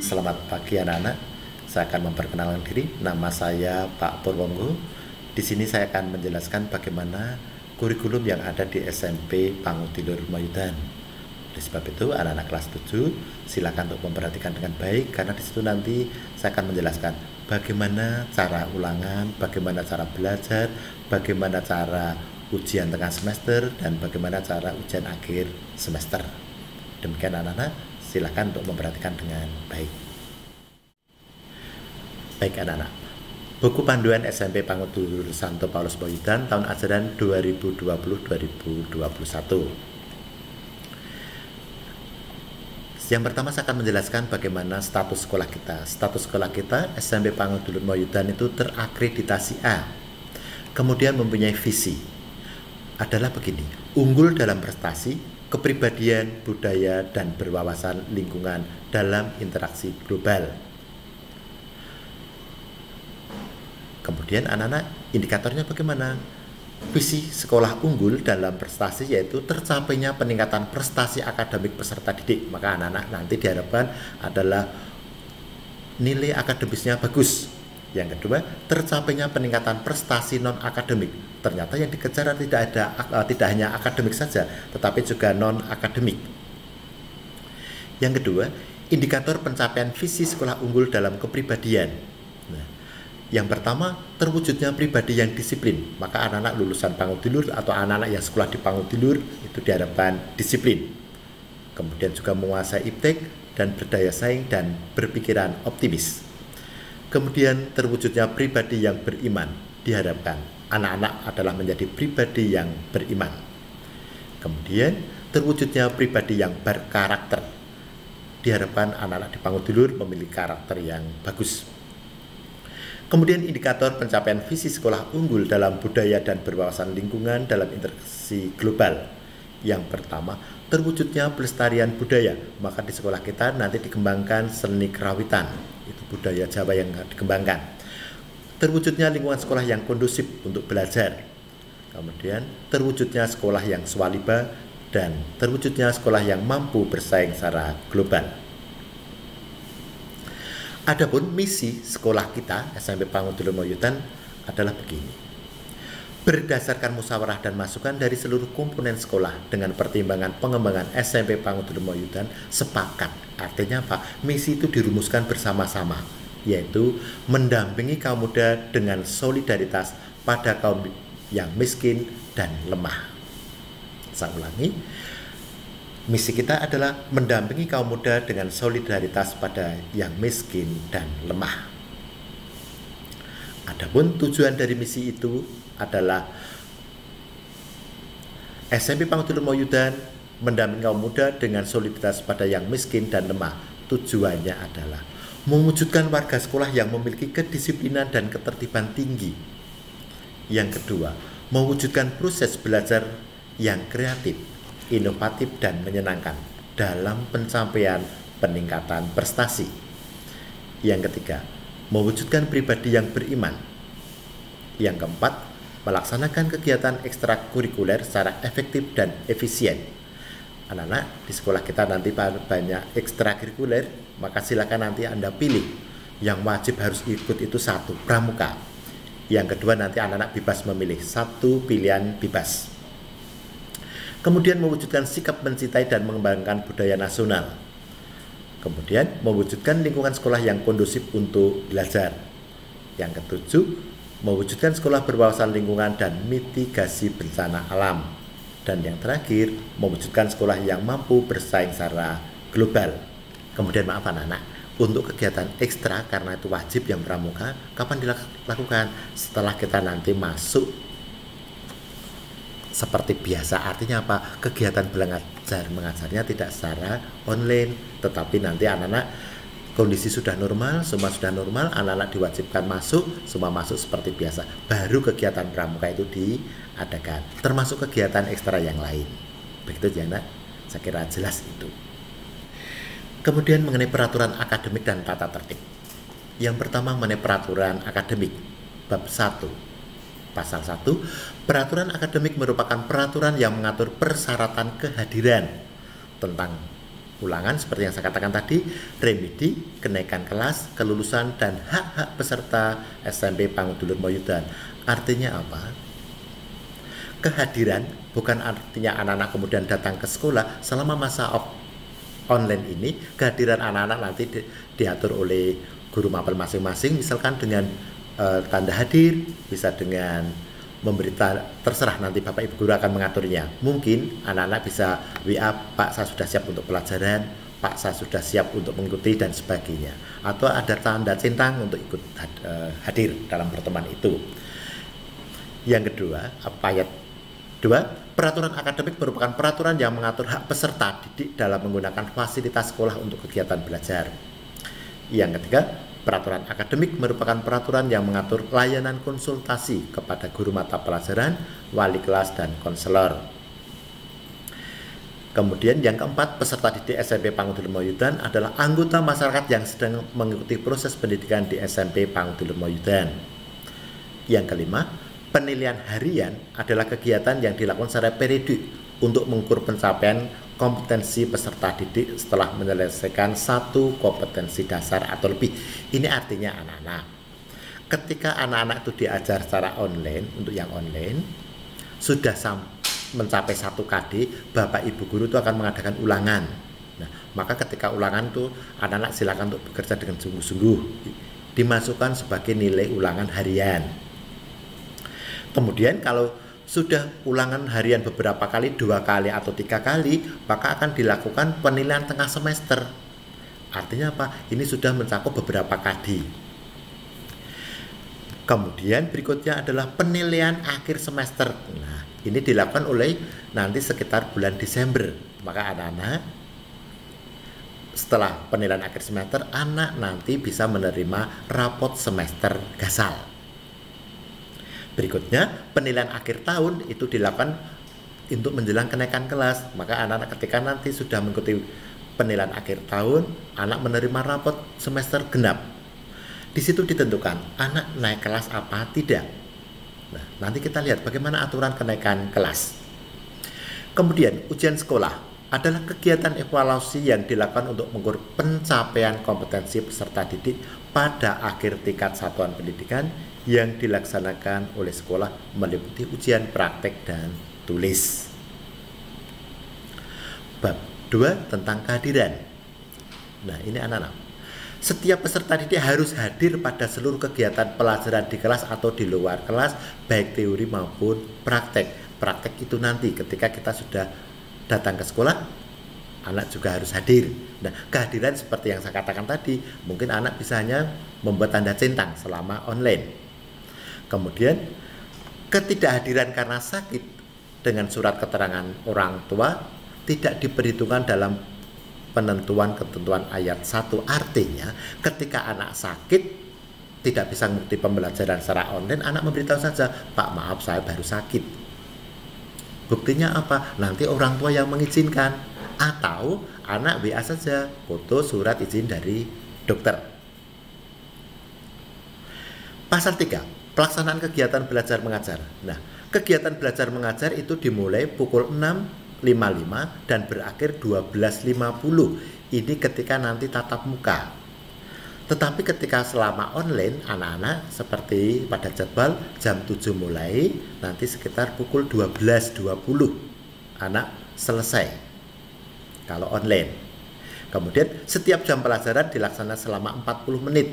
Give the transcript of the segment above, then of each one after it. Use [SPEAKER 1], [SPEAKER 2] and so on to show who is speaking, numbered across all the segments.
[SPEAKER 1] Selamat pagi anak-anak. Saya akan memperkenalkan diri. Nama saya Pak Purwonggo. Di sini saya akan menjelaskan bagaimana kurikulum yang ada di SMP Pangudilur Mayudan. Oleh sebab itu, anak-anak kelas 7 silakan untuk memperhatikan dengan baik, karena di situ nanti saya akan menjelaskan bagaimana cara ulangan, bagaimana cara belajar, bagaimana cara ujian tengah semester, dan bagaimana cara ujian akhir semester. Demikian anak-anak, silakan untuk memperhatikan dengan baik. Baik anak-anak, buku panduan SMP Pangudilur Santo Paulus Mayudan tahun ajaran 2020-2021. Yang pertama saya akan menjelaskan bagaimana status sekolah kita. Status sekolah kita SMP Pangudilur Mayudan itu terakreditasi A. Kemudian mempunyai visi. Adalah begini: unggul dalam prestasi, kepribadian, budaya, dan berwawasan lingkungan dalam interaksi global. Kemudian anak-anak, indikatornya bagaimana? Visi sekolah unggul dalam prestasi yaitu tercapainya peningkatan prestasi akademik peserta didik. Maka anak-anak nanti diharapkan adalah nilai akademisnya bagus. Yang kedua, tercapainya peningkatan prestasi non-akademik. Ternyata yang dikejar tidak hanya akademik saja, tetapi juga non-akademik. Yang kedua, indikator pencapaian visi sekolah unggul dalam kepribadian. Nah, yang pertama, terwujudnya pribadi yang disiplin. Maka anak-anak lulusan Pangudilur atau anak-anak yang sekolah di Pangudilur itu diharapkan disiplin. Kemudian juga menguasai iptek dan berdaya saing dan berpikiran optimis. Kemudian terwujudnya pribadi yang beriman. Diharapkan anak-anak adalah menjadi pribadi yang beriman. Kemudian terwujudnya pribadi yang berkarakter. Diharapkan anak-anak di Pangudilur memiliki karakter yang bagus. Kemudian indikator pencapaian visi sekolah unggul dalam budaya dan berwawasan lingkungan dalam interaksi global. Yang pertama, terwujudnya pelestarian budaya. Maka di sekolah kita nanti dikembangkan seni kerawitan. Itu budaya Jawa yang dikembangkan. Terwujudnya lingkungan sekolah yang kondusif untuk belajar. Kemudian terwujudnya sekolah yang swaliba dan terwujudnya sekolah yang mampu bersaing secara global. Adapun misi sekolah kita SMP Pangudilur Mayudan adalah begini: berdasarkan musyawarah dan masukan dari seluruh komponen sekolah dengan pertimbangan pengembangan SMP Pangudilur Mayudan sepakat. Artinya apa? Misi itu dirumuskan bersama-sama, yaitu mendampingi kaum muda dengan solidaritas pada kaum yang miskin dan lemah. Saya ulangi, misi kita adalah mendampingi kaum muda dengan solidaritas pada yang miskin dan lemah. Adapun tujuan dari misi itu adalah SMP Pangudilur Mayudan mendampingi kaum muda dengan solidaritas pada yang miskin dan lemah. Tujuannya adalah mewujudkan warga sekolah yang memiliki kedisiplinan dan ketertiban tinggi. Yang kedua, mewujudkan proses belajar yang kreatif, inovatif, dan menyenangkan dalam pencapaian peningkatan prestasi. Yang ketiga, mewujudkan pribadi yang beriman. Yang keempat, melaksanakan kegiatan ekstrakurikuler secara efektif dan efisien. Anak-anak di sekolah kita nanti banyak ekstrakurikuler, maka silakan nanti Anda pilih. Yang wajib harus ikut itu satu, pramuka. Yang kedua nanti anak-anak bebas memilih, satu pilihan bebas. Kemudian mewujudkan sikap mencintai dan mengembangkan budaya nasional. Kemudian mewujudkan lingkungan sekolah yang kondusif untuk belajar. Yang ketujuh, mewujudkan sekolah berwawasan lingkungan dan mitigasi bencana alam. Dan yang terakhir, mewujudkan sekolah yang mampu bersaing secara global. Kemudian maaf anak-anak, untuk kegiatan ekstra karena itu wajib yang pramuka, kapan dilakukan? Setelah kita nanti masuk seperti biasa. Artinya apa? Kegiatan belajar mengajarnya tidak secara online, tetapi nanti anak-anak kondisi sudah normal, semua sudah normal, anak-anak diwajibkan masuk, semua masuk seperti biasa. Baru kegiatan pramuka itu diadakan, termasuk kegiatan ekstra yang lain. Begitu ya, Nak? Saya kira jelas itu. Kemudian mengenai peraturan akademik dan tata tertib. Yang pertama mengenai peraturan akademik, bab 1. Pasal 1, peraturan akademik merupakan peraturan yang mengatur persyaratan kehadiran tentang Ulangan seperti yang saya katakan tadi, remedi, kenaikan kelas, kelulusan, dan hak-hak peserta SMP Pangudulur Moyudan. Artinya apa? Kehadiran bukan artinya anak-anak kemudian datang ke sekolah selama masa online ini. Kehadiran anak-anak nanti diatur oleh guru mapel masing-masing, misalkan dengan tanda hadir, bisa dengan memberitahu, terserah nanti Bapak Ibu guru akan mengaturnya. Mungkin anak-anak bisa WA, Pak saya sudah siap untuk pelajaran, Pak saya sudah siap untuk mengikuti dan sebagainya. Atau ada tanda centang untuk ikut hadir dalam pertemuan itu. Yang kedua, ayat 2, peraturan akademik merupakan peraturan yang mengatur hak peserta didik dalam menggunakan fasilitas sekolah untuk kegiatan belajar. Yang ketiga, peraturan akademik merupakan peraturan yang mengatur layanan konsultasi kepada guru mata pelajaran, wali kelas, dan konselor. Kemudian yang keempat, peserta didik SMP Pangudulur Moyudan adalah anggota masyarakat yang sedang mengikuti proses pendidikan di SMP Pangudulur Moyudan. Yang kelima, penilaian harian adalah kegiatan yang dilakukan secara periodik untuk mengukur pencapaian kompetensi peserta didik setelah menyelesaikan satu kompetensi dasar atau lebih. Ini artinya anak-anak, ketika anak-anak itu diajar secara online, untuk yang online sudah mencapai 1 KD, Bapak Ibu guru itu akan mengadakan ulangan. Nah, maka ketika ulangan itu anak-anak silakan untuk bekerja dengan sungguh-sungguh, dimasukkan sebagai nilai ulangan harian. Kemudian kalau sudah ulangan harian beberapa kali, 2 kali atau 3 kali, maka akan dilakukan penilaian tengah semester. Artinya apa? Ini sudah mencakup beberapa KD. Kemudian berikutnya adalah penilaian akhir semester. Nah, ini dilakukan oleh nanti sekitar bulan Desember. Maka anak-anak setelah penilaian akhir semester, anak nanti bisa menerima rapot semester gasal. Berikutnya, penilaian akhir tahun itu dilakukan untuk menjelang kenaikan kelas. Maka anak-anak ketika nanti sudah mengikuti penilaian akhir tahun, anak menerima rapot semester genap. Di situ ditentukan anak naik kelas apa tidak. Nah, nanti kita lihat bagaimana aturan kenaikan kelas. Kemudian, ujian sekolah adalah kegiatan evaluasi yang dilakukan untuk mengukur pencapaian kompetensi peserta didik pada akhir tingkat satuan pendidikan yang dilaksanakan oleh sekolah, meliputi ujian praktek dan tulis. Bab 2 tentang kehadiran. Nah, ini anak-anak, setiap peserta didik harus hadir pada seluruh kegiatan pelajaran di kelas atau di luar kelas, baik teori maupun praktek. Praktek itu nanti ketika kita sudah datang ke sekolah, anak juga harus hadir. Nah, kehadiran seperti yang saya katakan tadi, mungkin anak bisa hanya membuat tanda centang selama online. Kemudian ketidakhadiran karena sakit dengan surat keterangan orang tua tidak diperhitungkan dalam penentuan ketentuan ayat 1. Artinya ketika anak sakit tidak bisa mengikuti pembelajaran secara online, anak memberitahu saja, Pak maaf saya baru sakit. Buktinya apa? Nanti orang tua yang mengizinkan, atau anak WA saja foto surat izin dari dokter. Pasal 3, pelaksanaan kegiatan belajar mengajar. Nah, kegiatan belajar mengajar itu dimulai pukul 6.55 dan berakhir 12.50. Ini ketika nanti tatap muka. Tetapi ketika selama online, anak-anak seperti pada jadwal jam 7 mulai, nanti sekitar pukul 12.20 anak selesai kalau online. Kemudian setiap jam pelajaran dilaksanakan selama 40 menit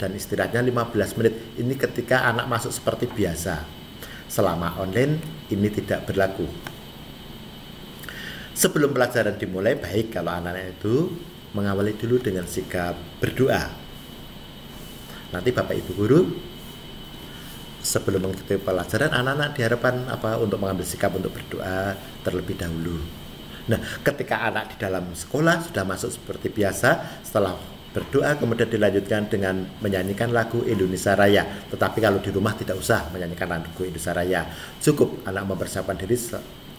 [SPEAKER 1] dan istirahatnya 15 menit. Ini ketika anak masuk seperti biasa. Selama online ini tidak berlaku. Sebelum pelajaran dimulai, baik kalau anak-anak itu mengawali dulu dengan sikap berdoa. Nanti Bapak Ibu guru sebelum mengikuti pelajaran, anak-anak diharapkan untuk mengambil sikap untuk berdoa terlebih dahulu. Nah, ketika anak di dalam sekolah sudah masuk seperti biasa, setelah berdoa kemudian dilanjutkan dengan menyanyikan lagu Indonesia Raya. Tetapi kalau di rumah tidak usah menyanyikan lagu Indonesia Raya, cukup anak mempersiapkan diri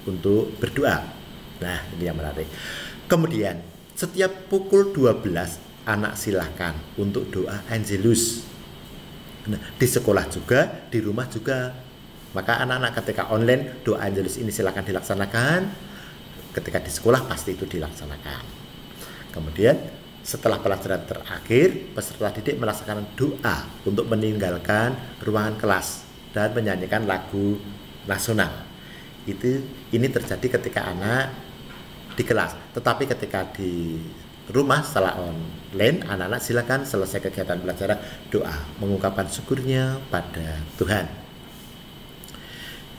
[SPEAKER 1] untuk berdoa. Nah, ini yang menarik. Kemudian setiap pukul 12 anak silahkan untuk doa Angelus. Nah, di sekolah juga, di rumah juga. Maka anak-anak ketika online doa Angelus ini silahkan dilaksanakan. Ketika di sekolah pasti itu dilaksanakan. Kemudian setelah pelajaran terakhir, peserta didik melaksanakan doa untuk meninggalkan ruangan kelas dan menyanyikan lagu nasional. Ini terjadi ketika anak di kelas. Tetapi ketika di rumah setelah online, anak-anak silakan selesai kegiatan belajar doa, mengungkapkan syukurnya pada Tuhan.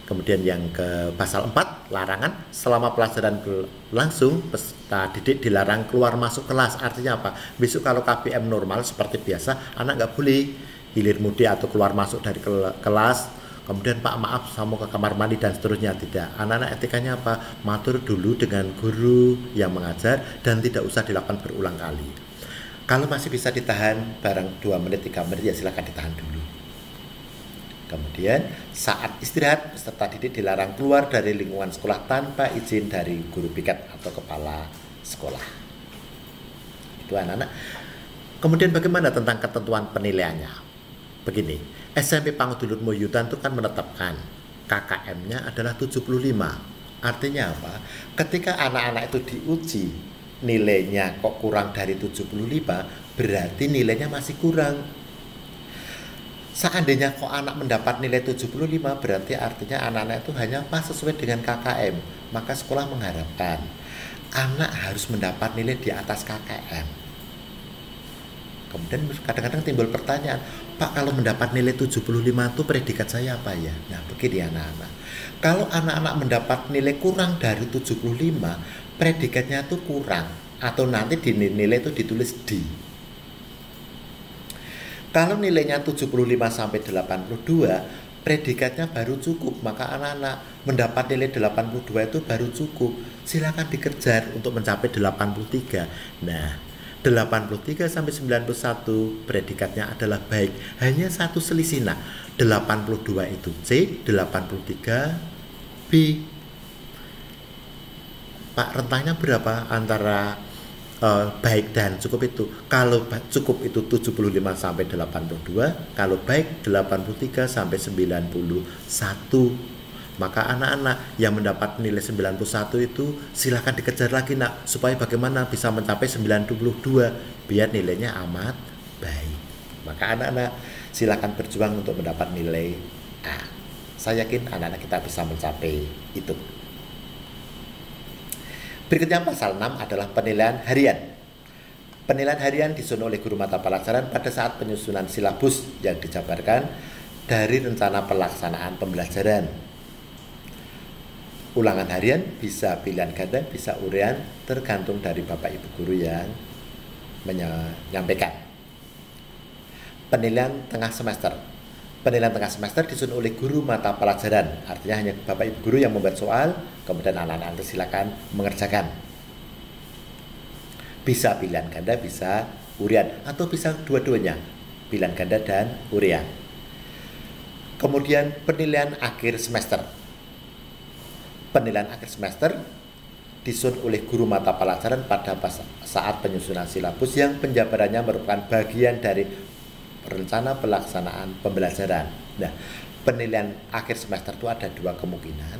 [SPEAKER 1] Kemudian yang ke pasal 4, larangan. Selama pelajaran berlangsung, peserta didik dilarang keluar masuk kelas. Artinya apa? Besok kalau KBM normal seperti biasa, anak nggak boleh hilir mudik atau keluar masuk dari kelas. Kemudian Pak maaf saya mau ke kamar mandi dan seterusnya. Tidak. Anak-anak etikanya apa? Matur dulu dengan guru yang mengajar dan tidak usah dilakukan berulang kali. Kalau masih bisa ditahan barang 2 menit 3 menit ya silakan ditahan dulu. Kemudian saat istirahat, peserta didik dilarang keluar dari lingkungan sekolah tanpa izin dari guru piket atau kepala sekolah. Itu anak-anak. Kemudian bagaimana tentang ketentuan penilaiannya? Begini, SMP Pangudulur Moyudan itu kan menetapkan KKM-nya adalah 75. Artinya apa? Ketika anak-anak itu diuji nilainya kok kurang dari 75, berarti nilainya masih kurang. Seandainya kok anak mendapat nilai 75, berarti artinya anak-anak itu hanya pas sesuai dengan KKM. Maka sekolah mengharapkan anak harus mendapat nilai di atas KKM. Kemudian kadang-kadang timbul pertanyaan, Pak kalau mendapat nilai 75 itu predikat saya apa ya? Nah begini anak-anak, kalau anak-anak mendapat nilai kurang dari 75, predikatnya itu kurang. Atau nanti di nilai itu ditulis D. Kalau nilainya 75 sampai 82, predikatnya baru cukup, maka anak-anak mendapat nilai 82 itu baru cukup. Silakan dikejar untuk mencapai 83. Nah, 83 sampai 91 predikatnya adalah baik. Hanya satu selisih. Nah, 82 itu C, 83 B. Pak, rentangnya berapa antara baik dan cukup itu? Kalau cukup itu 75 sampai 82, kalau baik 83 sampai 91. Maka anak-anak yang mendapat nilai 91 itu silahkan dikejar lagi nak, supaya bagaimana bisa mencapai 92 biar nilainya amat baik. Maka anak-anak silahkan berjuang untuk mendapat nilai A. Saya yakin anak-anak kita bisa mencapai itu. Berikutnya pasal 6 adalah penilaian harian. Penilaian harian disusun oleh guru mata pelajaran pada saat penyusunan silabus yang dijabarkan dari rencana pelaksanaan pembelajaran. Ulangan harian bisa pilihan ganda, bisa urean, tergantung dari Bapak Ibu guru yang menyampaikan. Penilaian tengah semester. Penilaian tengah semester disusun oleh guru mata pelajaran. Artinya hanya Bapak Ibu guru yang membuat soal, kemudian anak-anak silakan mengerjakan. Bisa pilihan ganda, bisa urean, atau bisa dua-duanya, pilihan ganda dan urean. Kemudian penilaian akhir semester. Penilaian akhir semester disusun oleh guru mata pelajaran pada saat penyusunan silabus yang penjabarannya merupakan bagian dari rencana pelaksanaan pembelajaran. Nah, penilaian akhir semester itu ada dua kemungkinan.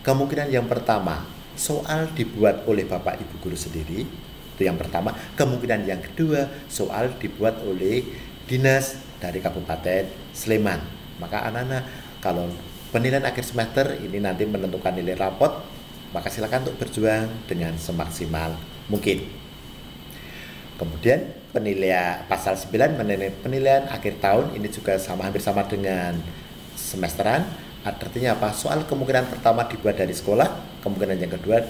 [SPEAKER 1] Kemungkinan yang pertama, soal dibuat oleh Bapak Ibu guru sendiri. Itu yang pertama. Kemungkinan yang kedua, soal dibuat oleh dinas dari Kabupaten Sleman. Maka anak-anak kalau penilaian akhir semester ini nanti menentukan nilai rapot, maka silakan untuk berjuang dengan semaksimal mungkin. Kemudian penilaian pasal 9 penilaian akhir tahun ini juga hampir sama dengan semesteran. Artinya apa? Soal kemungkinan pertama dibuat dari sekolah, kemungkinan yang kedua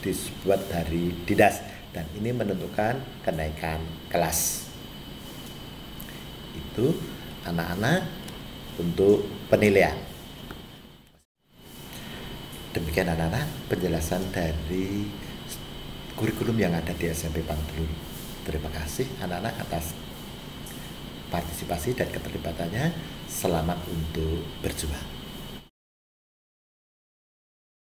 [SPEAKER 1] dibuat dari dinas, dan ini menentukan kenaikan kelas. Itu anak-anak untuk penilaian. Demikian anak-anak penjelasan dari kurikulum yang ada di SMP Pangudulur. Terima kasih anak-anak atas partisipasi dan keterlibatannya. Selamat untuk berjuang.